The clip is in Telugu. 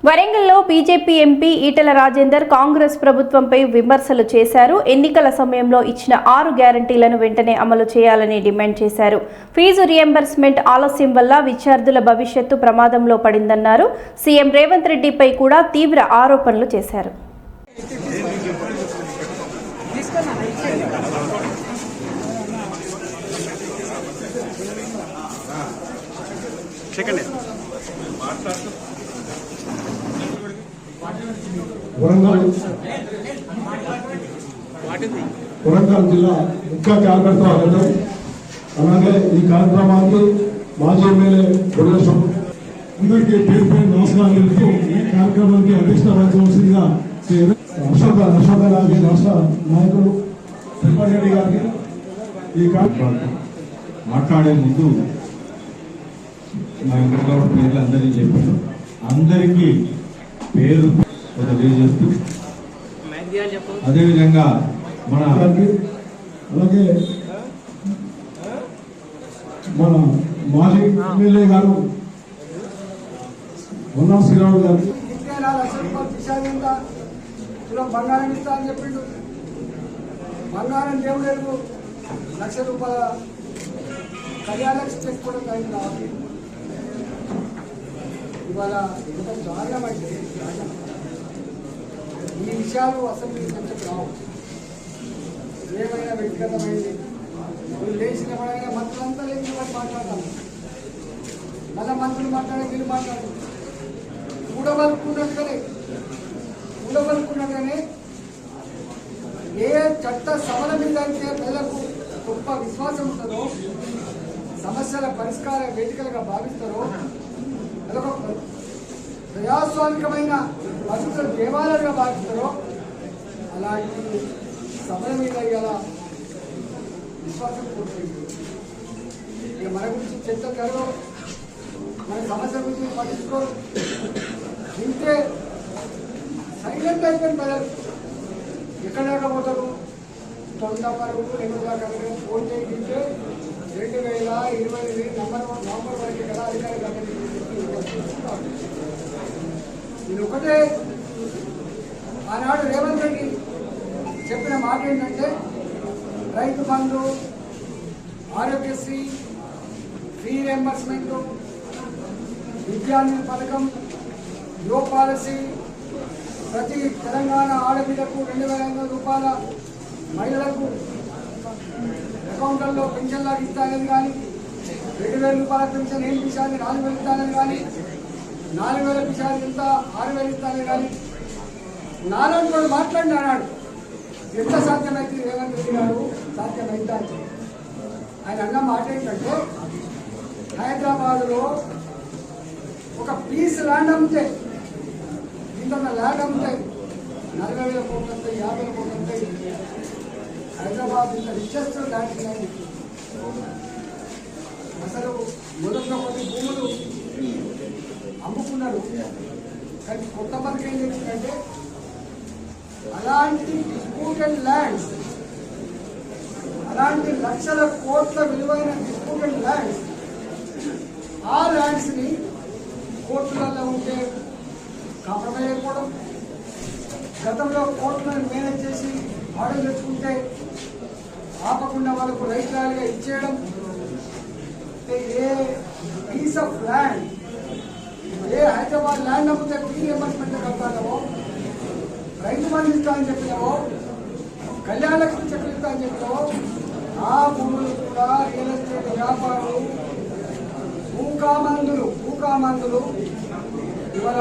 వరంగల్లో బీజేపీ ఎంపీ ఈటెల రాజేందర్ కాంగ్రెస్ ప్రభుత్వంపై విమర్శలు చేశారు. ఎన్నికల సమయంలో ఇచ్చిన 6 గ్యారంటీలను వెంటనే అమలు చేయాలని డిమాండ్ చేశారు. ఫీజు రియంబర్స్మెంట్ ఆలస్యం వల్ల విద్యార్థుల భవిష్యత్తు ప్రమాదంలో పడిందన్నారు. సీఎం రేవంత్ రెడ్డిపై కూడా తీవ్ర ఆరోపణలు చేశారు. వరంగల్ జిల్లా ముఖ్య కార్యకర్త అలాగే ఈ కార్యక్రమానికి మాజీ ఎమ్మెల్యే ప్రదేశం అందరికీ పేరు పేరు నమస్కారం తెలుపుతూ ఈ కార్యక్రమానికి అధ్యక్షత వహించవలసిందిగా అశోక్ గారికి రాష్ట్ర నాయకులు తిరుపతి రెడ్డి గారికి ఈ కార్యక్రమం మాట్లాడే ముందు మా వెంకటగౌడ పేర్లు అందరినీ చెప్పాను. అందరికీ పేరు తెలియజేస్తూ అదేవిధంగా మన అలాగే మన మాజీ ఎమ్మెల్యే గారు మొన్నా శ్రీరాములు గారు బంగారం ఇస్తా అని చెప్పిండు. బంగారం దేవుడు ₹1,00,000 కళ్యాణలక్ష్మి చేసుకోవడం అయింది. ఇవాళ ఎంత దారుణం అయితే ఈ విషయాలు అసెంబ్లీ చర్చకు రావు. ఏమైనా వ్యక్తిగతమైంది లేచిన పడైనా మంత్రులంతా లేచిన వాటి మాట్లాడతాం. మళ్ళా మంత్రులు మాట్లాడే వీళ్ళు మాట్లాడతారు. కూడబలుకున్నట్టుగానే ఏ చట్ట సవరణ మీద అయితే ప్రజలకు గొప్ప విశ్వాసం ఉంటుందో, సమస్యల పరిష్కార వేదికలుగా భావిస్తారో, అదొక ప్రజాస్వామికమైన పవిత్ర దేవాలయాలుగా భావిస్తారో అలాంటి సభల మీద ఇలా విశ్వాసం కోల్పోయింది. ఇక మన గురించి చర్చ జరగవు, మన సమస్య గురించి పట్టించుకోరు. వింటే సైలెంట్ అయిపోయిన ప్రజలు ఎక్కడ లేకపోతారు. 90 ఫోన్ చేయి తింటే 2020 నవంబర్ వరకే కదా అధికారులు. నేను ఒకటే ఆనాడు రేవంత్ రెడ్డి చెప్పిన మాట ఏంటంటే, రైతు బంధు, ఆరోగ్యశ్రీ, ఫీ రియంబర్స్మెంట్, విద్యార్థి పథకం, యో పాలసీ, ప్రతి తెలంగాణ ఆడపిల్లకు ₹2,500 మహిళలకు అకౌంట్లలో పెన్షన్లాగా ఇస్తానని కానీ, ₹2,000 పెన్షన్ ఏం పిషాన్ని 4,000 ఇస్తానని కానీ, 4,000 పిషాన్ని ఎంత 6,000 ఇస్తానని కానీ నాలుగు కూడా మాట్లాడినాడు. ఎంత సాధ్యమైతే రేవంత్ రెడ్డి గారు సాధ్యమైందా? ఆయన అన్న మాట ఏంటంటే, హైదరాబాద్లో ఒక పీస్ ల్యాండ్ అమ్మితే, ఇంత ల్యాండ్ అమ్మితే 40,000 కోట్లు వస్తాయి, 50,000 కోట్లు వస్తాయి. హైదరాబాద్ ఇంత రిచెస్ట్ ల్యాండ్. అసలు మొదట్లో కొన్ని భూములు అమ్ముకున్నారు. కానీ కొత్త పథకం ఏం చేసిందంటే, అలాంటి డిస్ప్యూటెడ్ ల్యాండ్స్, అలాంటి లక్షల కోట్ల విలువైన డిస్ప్యూటెడ్ ల్యాండ్స్, ఆ ల్యాండ్స్ని కోర్టులలో ఉంటే కాంప్రమైజ్ అయిపోవడం, గతంలో కోర్టులను మేనేజ్ చేసి ఆర్డర్ తెచ్చుకుంటే ఆపకుండా వాళ్ళకు రైట్ ల్యాండ్గా ఇచ్చేయడం. A piece of land, a Hyderabad land అమ్మితే ఫీ రియంబర్స్మెంట్ కడతానో, రైతు బంధు ఇస్తా అని చెప్పినావో, కళ్యాణ లక్ష్మి చెక్కులు ఇస్తా అని చెప్పినావో, ఆ భూములు కూడా రియల్ ఎస్టేట్ వ్యాపారులు, భూకామందులు ఇవాళ